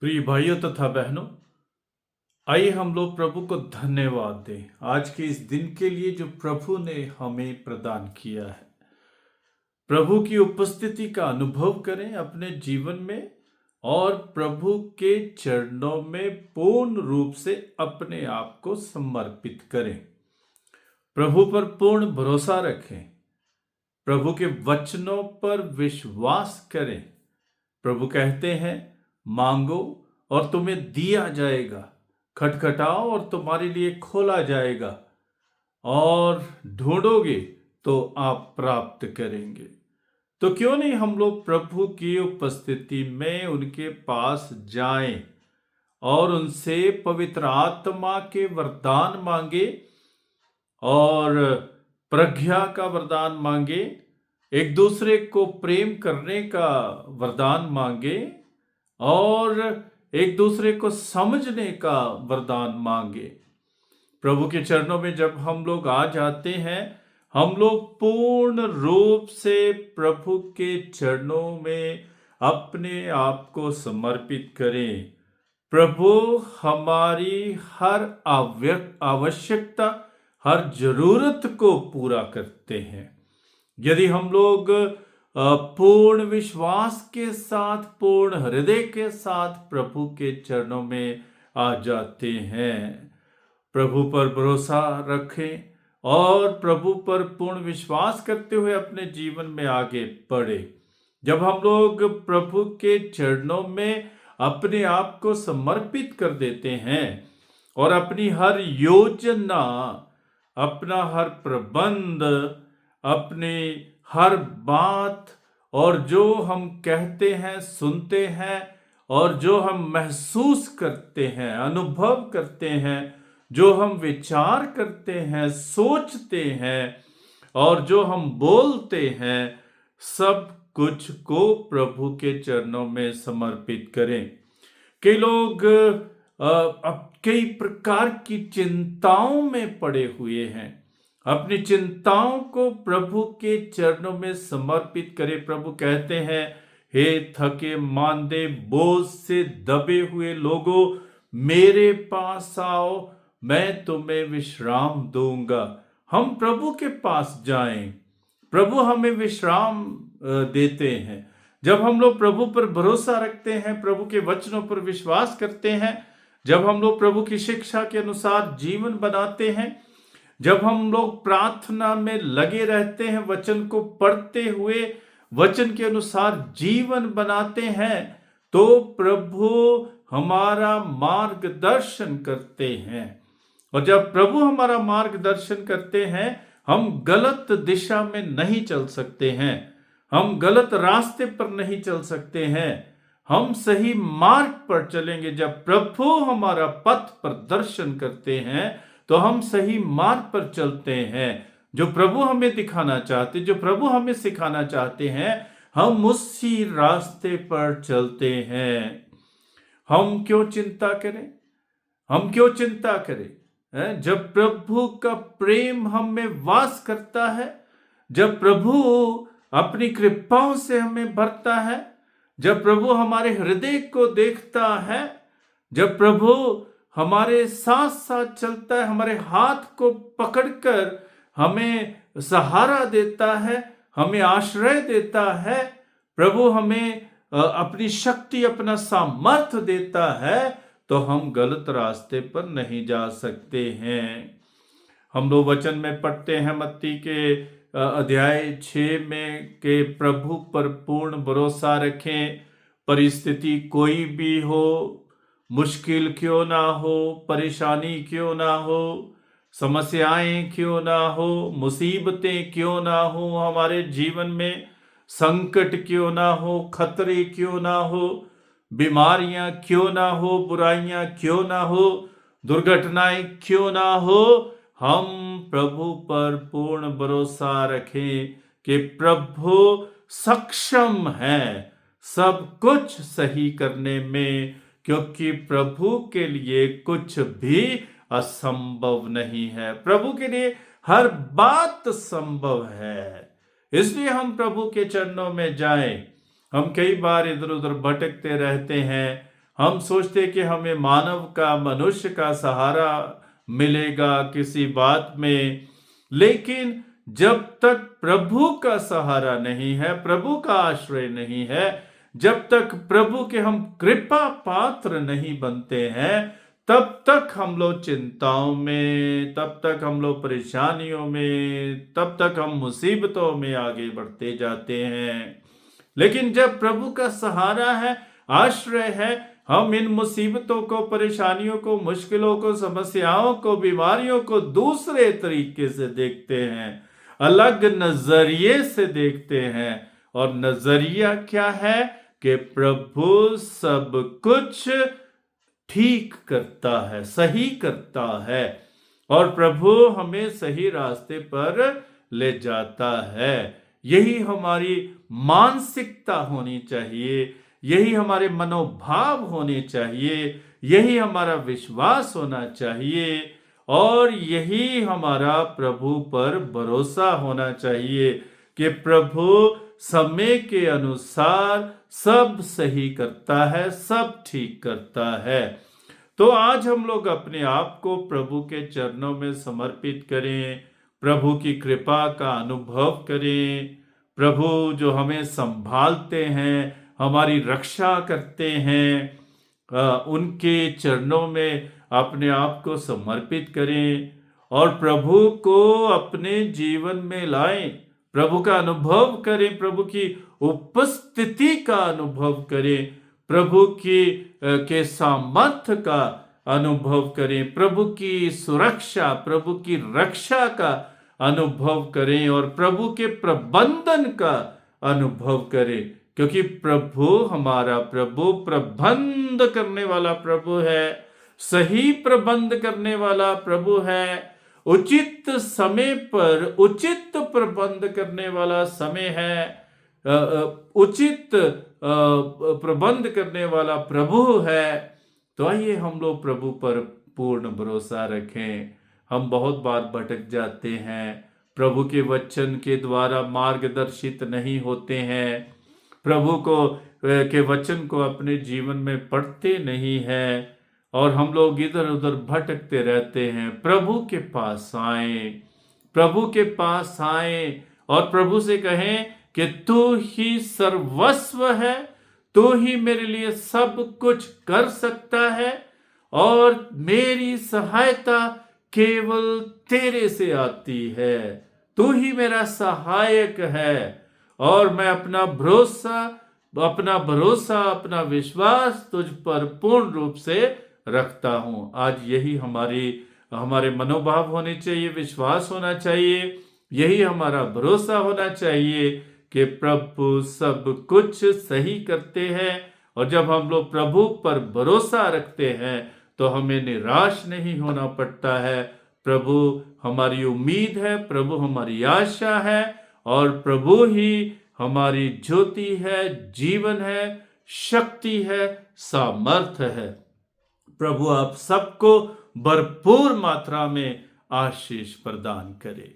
प्रिय भाइयों तथा बहनों, आइए हम लोग प्रभु को धन्यवाद दें आज के इस दिन के लिए जो प्रभु ने हमें प्रदान किया है। प्रभु की उपस्थिति का अनुभव करें अपने जीवन में और प्रभु के चरणों में पूर्ण रूप से अपने आप को समर्पित करें। प्रभु पर पूर्ण भरोसा रखें, प्रभु के वचनों पर विश्वास करें। प्रभु कहते हैं, मांगो और तुम्हें दिया जाएगा, खटखटाओ और तुम्हारे लिए खोला जाएगा, और ढूंढोगे तो आप प्राप्त करेंगे। तो क्यों नहीं हम लोग प्रभु की उपस्थिति में उनके पास जाएं और उनसे पवित्र आत्मा के वरदान मांगे और प्रज्ञा का वरदान मांगे, एक दूसरे को प्रेम करने का वरदान मांगे और एक दूसरे को समझने का वरदान मांगे। प्रभु के चरणों में जब हम लोग आ जाते हैं, हम लोग पूर्ण रूप से प्रभु के चरणों में अपने आप को समर्पित करें। प्रभु हमारी हर आवश्यकता, हर जरूरत को पूरा करते हैं। यदि हम लोग पूर्ण विश्वास के साथ, पूर्ण हृदय के साथ प्रभु के चरणों में आ जाते हैं, प्रभु पर भरोसा रखें और प्रभु पर पूर्ण विश्वास करते हुए अपने जीवन में आगे बढ़े। जब हम लोग प्रभु के चरणों में अपने आप को समर्पित कर देते हैं और अपनी हर योजना, अपना हर प्रबंध, अपनी हर बात और जो हम कहते हैं, सुनते हैं और जो हम महसूस करते हैं, अनुभव करते हैं, जो हम विचार करते हैं, सोचते हैं और जो हम बोलते हैं, सब कुछ को प्रभु के चरणों में समर्पित करें। कई लोग अब कई प्रकार की चिंताओं में पड़े हुए हैं। अपनी चिंताओं को प्रभु के चरणों में समर्पित करें। प्रभु कहते हैं, हे थके मांदे बोझ से दबे हुए लोगों, मेरे पास आओ, मैं तुम्हें विश्राम दूंगा। हम प्रभु के पास जाएं, प्रभु हमें विश्राम देते हैं। जब हम लोग प्रभु पर भरोसा रखते हैं, प्रभु के वचनों पर विश्वास करते हैं, जब हम लोग प्रभु की शिक्षा के अनुसार जीवन बनाते हैं, जब हम लोग प्रार्थना में लगे रहते हैं, वचन को पढ़ते हुए वचन के अनुसार जीवन बनाते हैं, तो प्रभु हमारा मार्गदर्शन करते हैं। और जब प्रभु हमारा मार्गदर्शन करते हैं, हम गलत दिशा में नहीं चल सकते हैं, हम गलत रास्ते पर नहीं चल सकते हैं, हम सही मार्ग पर चलेंगे। जब प्रभु हमारा पथ प्रदर्शन करते हैं तो हम सही मार्ग पर चलते हैं। जो प्रभु हमें दिखाना चाहते, जो प्रभु हमें सिखाना चाहते हैं, हम उसी रास्ते पर चलते हैं। हम क्यों चिंता करें, हम क्यों चिंता करें जब प्रभु का प्रेम हम में वास करता है, जब प्रभु अपनी कृपाओं से हमें भरता है, जब प्रभु हमारे हृदय को देखता है, जब प्रभु हमारे साथ साथ चलता है, हमारे हाथ को पकड़कर हमें सहारा देता है, हमें आश्रय देता है, प्रभु हमें अपनी शक्ति, अपना सामर्थ्य देता है, तो हम गलत रास्ते पर नहीं जा सकते हैं। हम लोग वचन में पढ़ते हैं मत्ती के अध्याय 6 में कि प्रभु पर पूर्ण भरोसा रखें। परिस्थिति कोई भी हो, मुश्किल क्यों ना हो, परेशानी क्यों ना हो, समस्याएं क्यों ना हो, मुसीबतें क्यों ना हो, हमारे जीवन में संकट क्यों ना हो, खतरे क्यों ना हो, बीमारियां क्यों ना हो, बुराइयां क्यों ना हो, दुर्घटनाएं क्यों ना हो, हम प्रभु पर पूर्ण भरोसा रखें कि प्रभु सक्षम है सब कुछ सही करने में, क्योंकि प्रभु के लिए कुछ भी असंभव नहीं है। प्रभु के लिए हर बात संभव है। इसलिए हम प्रभु के चरणों में जाएं। हम कई बार इधर उधर भटकते रहते हैं, हम सोचते कि हमें मानव का, मनुष्य का सहारा मिलेगा किसी बात में, लेकिन जब तक प्रभु का सहारा नहीं है, प्रभु का आश्रय नहीं है, जब तक प्रभु के हम कृपा पात्र नहीं बनते हैं, तब तक हम लोग चिंताओं में, तब तक हम लोग परेशानियों में, तब तक हम मुसीबतों में आगे बढ़ते जाते हैं। लेकिन जब प्रभु का सहारा है, आश्रय है, हम इन मुसीबतों को, परेशानियों को, मुश्किलों को, समस्याओं को, बीमारियों को दूसरे तरीके से देखते हैं, अलग नजरिए से देखते हैं। और नजरिया क्या है कि प्रभु सब कुछ ठीक करता है, सही करता है, और प्रभु हमें सही रास्ते पर ले जाता है। यही हमारी मानसिकता होनी चाहिए, यही हमारे मनोभाव होने चाहिए, यही हमारा विश्वास होना चाहिए, और यही हमारा प्रभु पर भरोसा होना चाहिए कि प्रभु समय के अनुसार सब सही करता है, सब ठीक करता है। तो आज हम लोग अपने आप को प्रभु के चरणों में समर्पित करें, प्रभु की कृपा का अनुभव करें। प्रभु जो हमें संभालते हैं, हमारी रक्षा करते हैं, उनके चरणों में अपने आप को समर्पित करें और प्रभु को अपने जीवन में लाएं, प्रभु का अनुभव करें, प्रभु की उपस्थिति का अनुभव करें, प्रभु की के सामर्थ्य का अनुभव करें, प्रभु की सुरक्षा, प्रभु की रक्षा का अनुभव करें और प्रभु के प्रबंधन का अनुभव करें, क्योंकि प्रभु हमारा प्रभु प्रबंध करने वाला प्रभु है, सही प्रबंध करने वाला प्रभु है, उचित समय पर उचित प्रबंध करने वाला समय है, उचित प्रबंध करने वाला प्रभु है। तो आइए हम लोग प्रभु पर पूर्ण भरोसा रखें। हम बहुत बार भटक जाते हैं, प्रभु के वचन के द्वारा मार्गदर्शित नहीं होते हैं, प्रभु के वचन को अपने जीवन में पढ़ते नहीं हैं और हम लोग इधर उधर भटकते रहते हैं। प्रभु के पास आएं, प्रभु के पास आएं और प्रभु से कहें कि तू ही सर्वस्व है, तू ही मेरे लिए सब कुछ कर सकता है और मेरी सहायता केवल तेरे से आती है। तू ही मेरा सहायक है और मैं अपना भरोसा, अपना विश्वास तुझ पर पूर्ण रूप से रखता हूं। आज यही हमारे मनोभाव होने चाहिए, विश्वास होना चाहिए, यही हमारा भरोसा होना चाहिए कि प्रभु सब कुछ सही करते हैं। और जब हम लोग प्रभु पर भरोसा रखते हैं तो हमें निराश नहीं होना पड़ता है। प्रभु हमारी उम्मीद है, प्रभु हमारी आशा है और प्रभु ही हमारी ज्योति है, जीवन है, शक्ति है, सामर्थ्य है। प्रभु आप सबको भरपूर मात्रा में आशीष प्रदान करे।